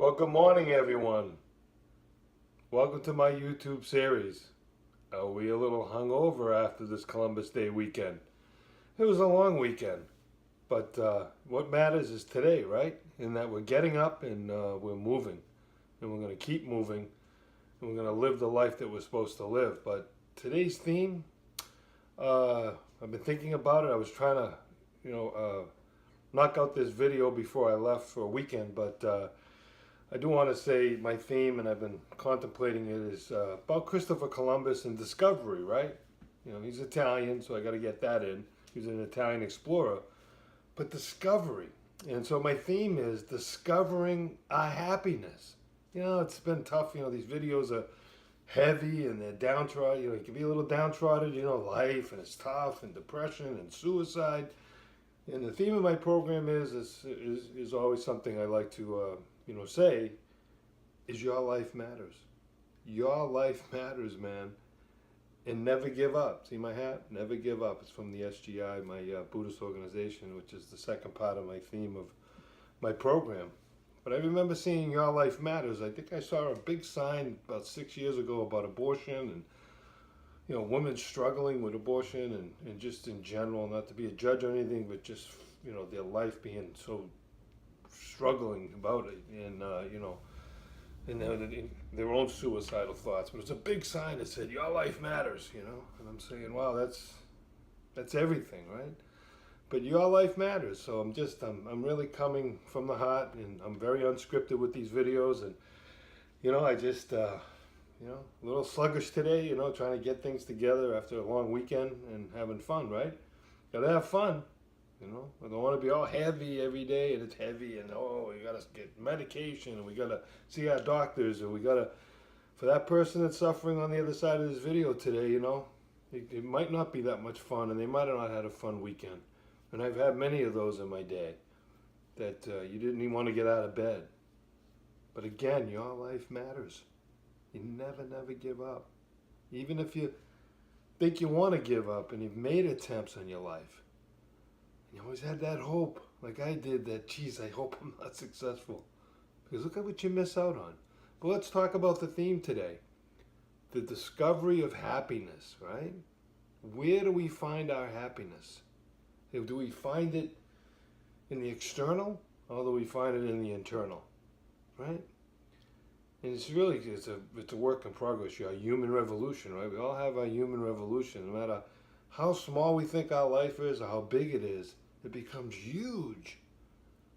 Well, good morning, everyone. Welcome to my YouTube series. Are we a little hungover after this Columbus Day weekend? It was a long weekend, but what matters is today, right? In that we're getting up and we're moving, and we're going to keep moving, and we're going to live the life that we're supposed to live. But today's theme, I've been thinking about it. I was trying to, knock out this video before I left for a weekend, but I do want to say my theme, and I've been contemplating it, is about Christopher Columbus and discovery, right? You know, he's Italian, so I got to get that in. He's an Italian explorer. But discovery. And so my theme is discovering our happiness. You know, it's been tough. You know, these videos are heavy and they're downtrodden. You know, it can be a little downtrodden, life, and it's tough, and depression and suicide. And the theme of my program is always something I like to say is your life matters. Your life matters, man. And never give up. See my hat? Never give up. It's from the SGI, my Buddhist organization, which is the second part of my theme of my program. But I remember seeing Your Life Matters. I think I saw a big sign about 6 years ago about abortion and women struggling with abortion and just in general, not to be a judge or anything, but just, their life being so struggling about it and their own suicidal thoughts. But it's a big sign that said, your life matters, and I'm saying, wow, that's everything, right? But your life matters. So I'm really coming from the heart, and I'm very unscripted with these videos. And, I just, a little sluggish today, trying to get things together after a long weekend and having fun, right? Gotta have fun, I don't want to be all heavy every day, and it's heavy, and we gotta get medication, and we gotta see our doctors, and we gotta, for that person that's suffering on the other side of this video today, it might not be that much fun, and they might have not had a fun weekend. And I've had many of those in my day that you didn't even want to get out of bed. But again, your life matters. You never give up. Even if you think you want to give up and you've made attempts on your life, and you always had that hope, like I did, that, geez, I hope I'm not successful. Because look at what you miss out on. But let's talk about the theme today. The discovery of happiness, right? Where do we find our happiness? Do we find it in the external, or do we find it in the internal, right? And it's a work in progress. Your human revolution, right? We all have our human revolution. No matter how small we think our life is or how big it is, it becomes huge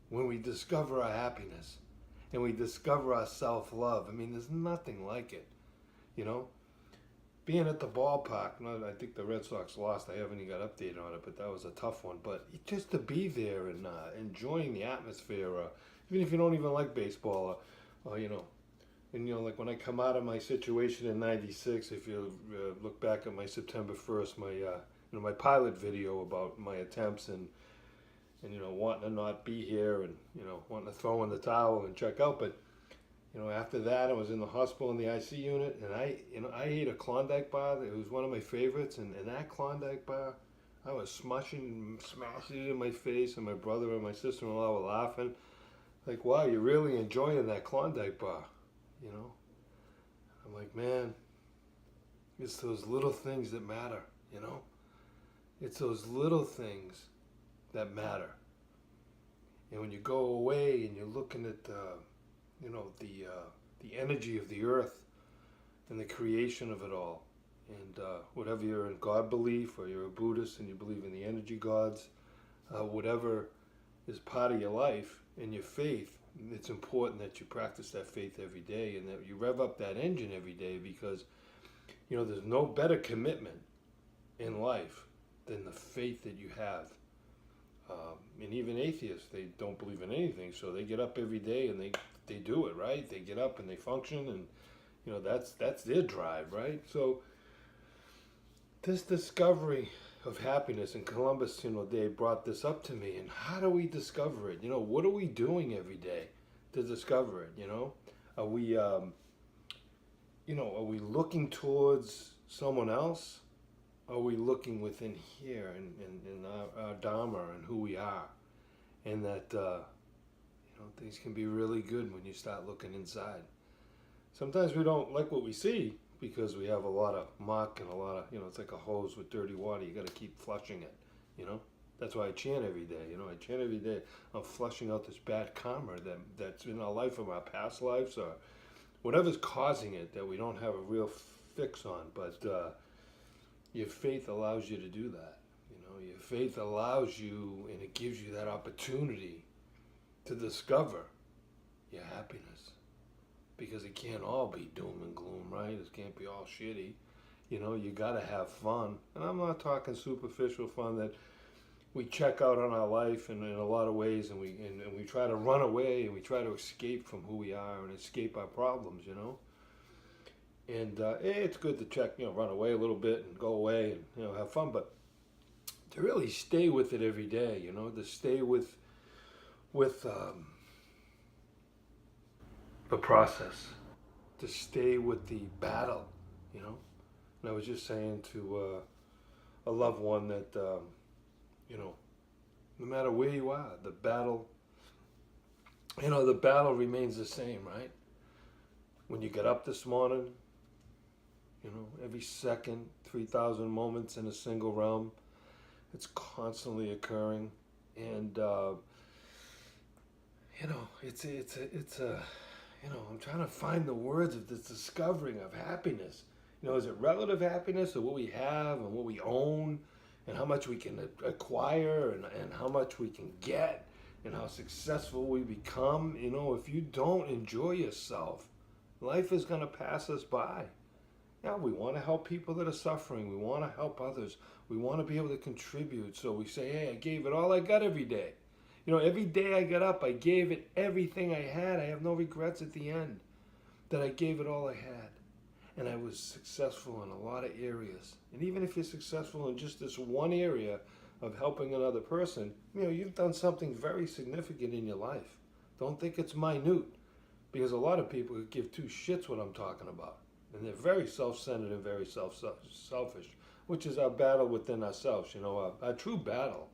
when we discover our happiness and we discover our self-love. I mean, there's nothing like it, Being at the ballpark, I think the Red Sox lost. I haven't even got updated on it, but that was a tough one. But just to be there and enjoying the atmosphere, even if you don't even like baseball, and like when I come out of my situation in '96, if you look back at my September 1st, my pilot video about my attempts and wanting to not be here and wanting to throw in the towel and check out, but after that, I was in the hospital in the IC unit, and I ate a Klondike bar. It was one of my favorites, and that Klondike bar, I was smashing it in my face, and my brother and my sister-in-law were laughing, like, wow, you're really enjoying that Klondike bar, I'm like, man, it's those little things that matter, It's those little things that matter. And when you go away and you're looking at the energy of the earth and the creation of it all, and whatever you're in God belief, or you're a Buddhist and you believe in the energy gods, whatever is part of your life and your faith, it's important that you practice that faith every day and that you rev up that engine every day, because there's no better commitment in life than the faith that you have. And even atheists, they don't believe in anything, so they get up every day and they do it, right? They get up and they function, and that's their drive, right? So this discovery of happiness, and Columbus, Day brought this up to me. And how do we discover it? What are we doing every day to discover it? Are we, are we looking towards someone else? Are we looking within here in our Dharma and who we are? And that, things can be really good when you start looking inside. Sometimes we don't like what we see because we have a lot of muck and a lot of, it's like a hose with dirty water. You got to keep flushing it, you know? That's why I chant every day, I chant every day. I'm flushing out this bad karma that's in our life from our past lives or whatever's causing it that we don't have a real fix on. But your faith allows you to do that. Your faith allows you, and it gives you that opportunity to discover your happiness. Because it can't all be doom and gloom, right? It can't be all shitty. You gotta have fun. And I'm not talking superficial fun that we check out on our life in a lot of ways, and we try to run away and we try to escape from who we are and escape our problems, And it's good to check, run away a little bit and go away and have fun, but to really stay with it every day, to stay with the process, to stay with the battle, And I was just saying to a loved one that, no matter where you are, the battle remains the same, right? When you get up this morning, every second, 3,000 moments in a single realm, it's constantly occurring, and it's a I'm trying to find the words of this discovering of happiness. Is it relative happiness or what we have and what we own and how much we can acquire and how much we can get and how successful we become? If you don't enjoy yourself, life is going to pass us by. Yeah, we want to help people that are suffering. We want to help others. We want to be able to contribute. So we say, hey, I gave it all I got every day. Every day I got up, I gave it everything I had. I have no regrets at the end that I gave it all I had. And I was successful in a lot of areas. And even if you're successful in just this one area of helping another person, you've done something very significant in your life. Don't think it's minute, because a lot of people give two shits what I'm talking about. And they're very self-centered and very selfish, which is our battle within ourselves. Our true battle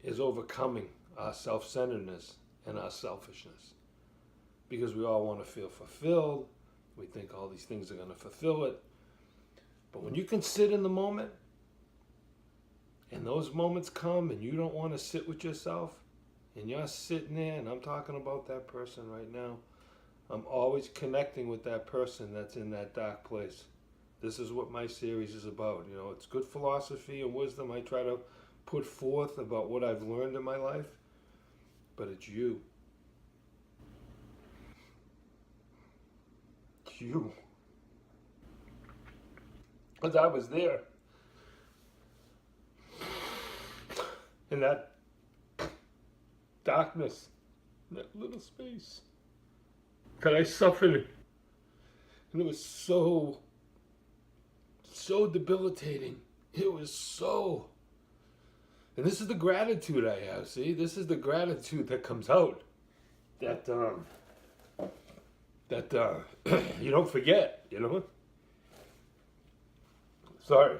is overcoming our self-centeredness and our selfishness. Because we all want to feel fulfilled. We think all these things are going to fulfill it. But when you can sit in the moment, and those moments come and you don't want to sit with yourself, and you're sitting there, and I'm talking about that person right now, I'm always connecting with that person that's in that dark place. This is what my series is about. It's good philosophy and wisdom I try to put forth about what I've learned in my life, but it's you. It's you. Because I was there. In that darkness, that little space. That I suffered. And it was so debilitating. It was so. And this is the gratitude I have, see? This is the gratitude that comes out. That you don't forget, Sorry.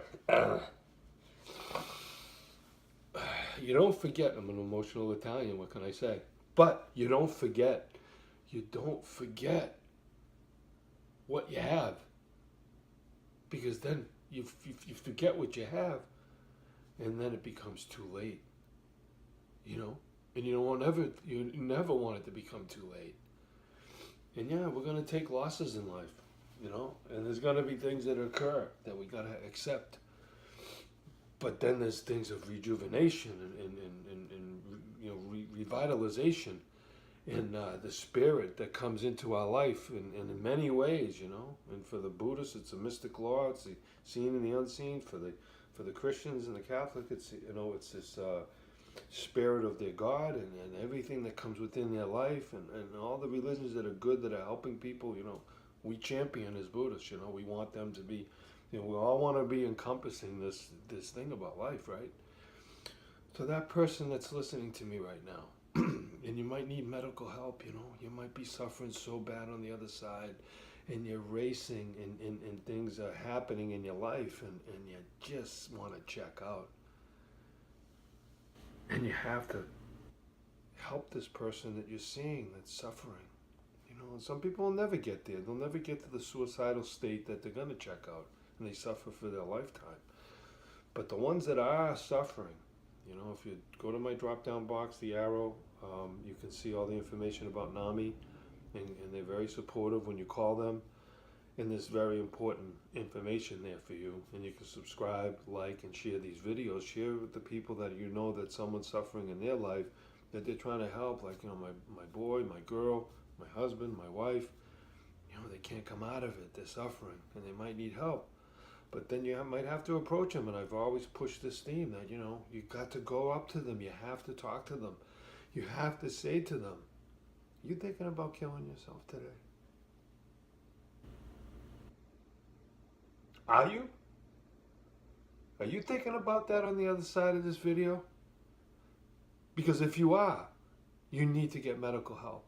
You don't forget. I'm an emotional Italian, what can I say? But you don't forget. You don't forget what you have. Because then you forget what you have, and then it becomes too late. And you never want it to become too late. And yeah, we're going to take losses in life, and there's going to be things that occur that we got to accept. But then there's things of rejuvenation and revitalization and the spirit that comes into our life in many ways, And for the Buddhists, it's a mystic law. It's the seen and the unseen. For the Christians and the Catholic, it's it's this spirit of their God and everything that comes within their life and all the religions that are good, that are helping people. We champion as Buddhists. We want them to be. We all want to be encompassing this thing about life, right? So that person that's listening to me right now, and you might need medical help, you might be suffering so bad on the other side, and you're racing and things are happening in your life, and you just want to check out. And you have help this person that you're seeing that's suffering. You know, and some people will never get there. They'll never get to the suicidal state that they're going to check out, and they suffer for their lifetime. But the ones that are suffering, you know, if you go to my drop-down box, the arrow, you can see all the information about NAMI, and they're very supportive when you call them. And there's very important information there for you. And you can subscribe, like, and share these videos. Share with the people that you know that someone's suffering in their life, that they're trying to help. Like, you know, my boy, my girl, my husband, my wife. You know, they can't come out of it. They're suffering, and they might need help. But then you might have to approach them. And I've always pushed this theme that, you know, you got to go up to them. You have to talk to them. You have to say to them, you thinking about killing yourself today? Are you? Are you thinking about that on the other side of this video? Because if you are, you need to get medical help.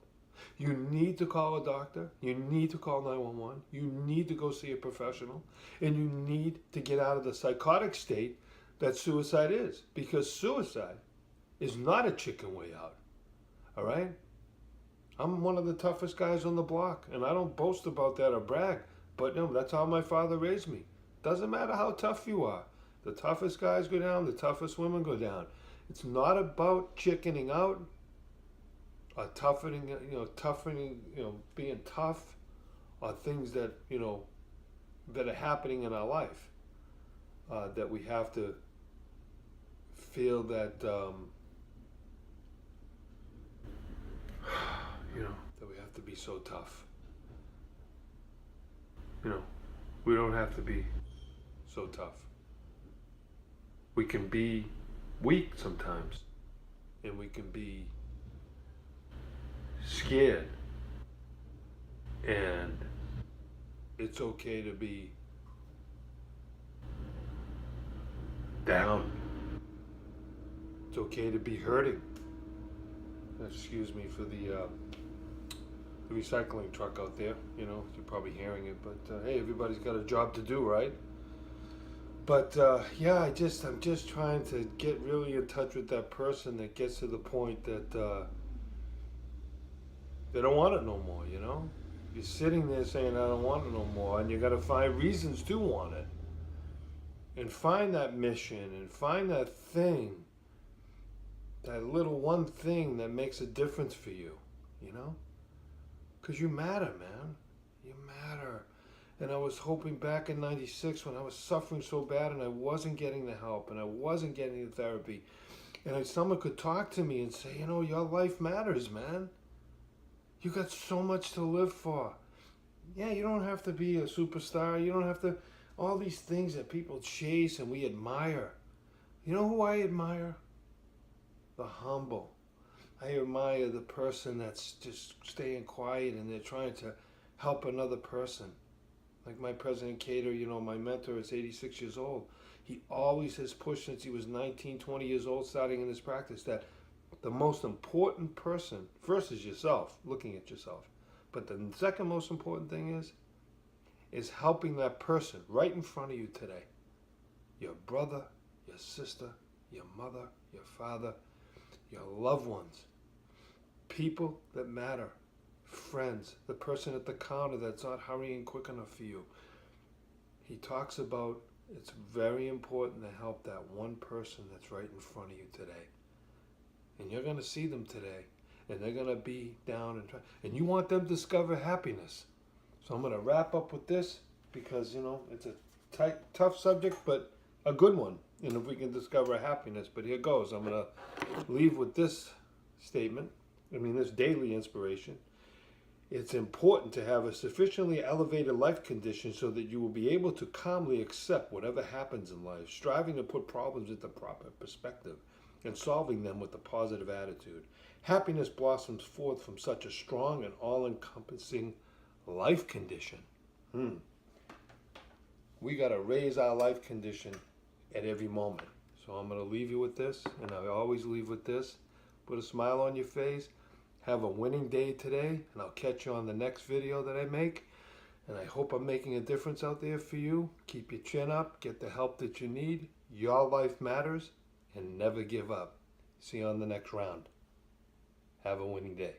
You need to call a doctor. You need to call 911. You need to go see a professional. And you need to get out of the psychotic state that suicide is. Because suicide is not a chicken way out. All right? I'm one of the toughest guys on the block. And I don't boast about that or brag. But no, that's how my father raised me. Doesn't matter how tough you are. The toughest guys go down, the toughest women go down. It's not about chickening out or toughening, being tough or things that, that are happening in our life. That we have to feel that, that we have to be so tough. We don't have to be so tough. We can be weak sometimes, and we can be scared, and it's okay to be down. It's okay to be hurting. Excuse me for the recycling truck out there, you're probably hearing it, but hey, everybody's got a job to do, right? But yeah, I'm just trying to get really in touch with that person that gets to the point that they don't want it no more, You're sitting there saying, I don't want it no more, and you got to find reasons to want it. And find that mission, and find that thing, that little one thing that makes a difference for you, Because you matter, man. You matter. And I was hoping back in '96 when I was suffering so bad and I wasn't getting the help and I wasn't getting the therapy. And someone could talk to me and say, your life matters, man. You got so much to live for. Yeah, you don't have to be a superstar. You don't have to, all these things that people chase and we admire. You know who I admire? The humble. I admire the person that's just staying quiet and they're trying to help another person. Like my President Cater, my mentor is 86 years old. He always has pushed since he was 19, 20 years old, starting in his practice, that the most important person, first is yourself, looking at yourself. But the second most important thing is helping that person right in front of you today. Your brother, your sister, your mother, your father, your loved ones, people that matter, friends, the person at the counter that's not hurrying quick enough for you. He talks about it's very important to help that one person that's right in front of you today. And you're going to see them today, and they're going to be down and you want them to discover happiness. So I'm going to wrap up with this because, it's a tough subject, but a good one. And if we can discover happiness, but here goes. I'm going to leave with this statement. This daily inspiration. It's important to have a sufficiently elevated life condition so that you will be able to calmly accept whatever happens in life, striving to put problems into proper perspective and solving them with a positive attitude. Happiness blossoms forth from such a strong and all-encompassing life condition. We got to raise our life condition at every moment. So I'm going to leave you with this, and I always leave with this. Put a smile on your face. Have a winning day today, and I'll catch you on the next video that I make. And I hope I'm making a difference out there for you. Keep your chin up. Get the help that you need. Your life matters, and never give up. See you on the next round. Have a winning day.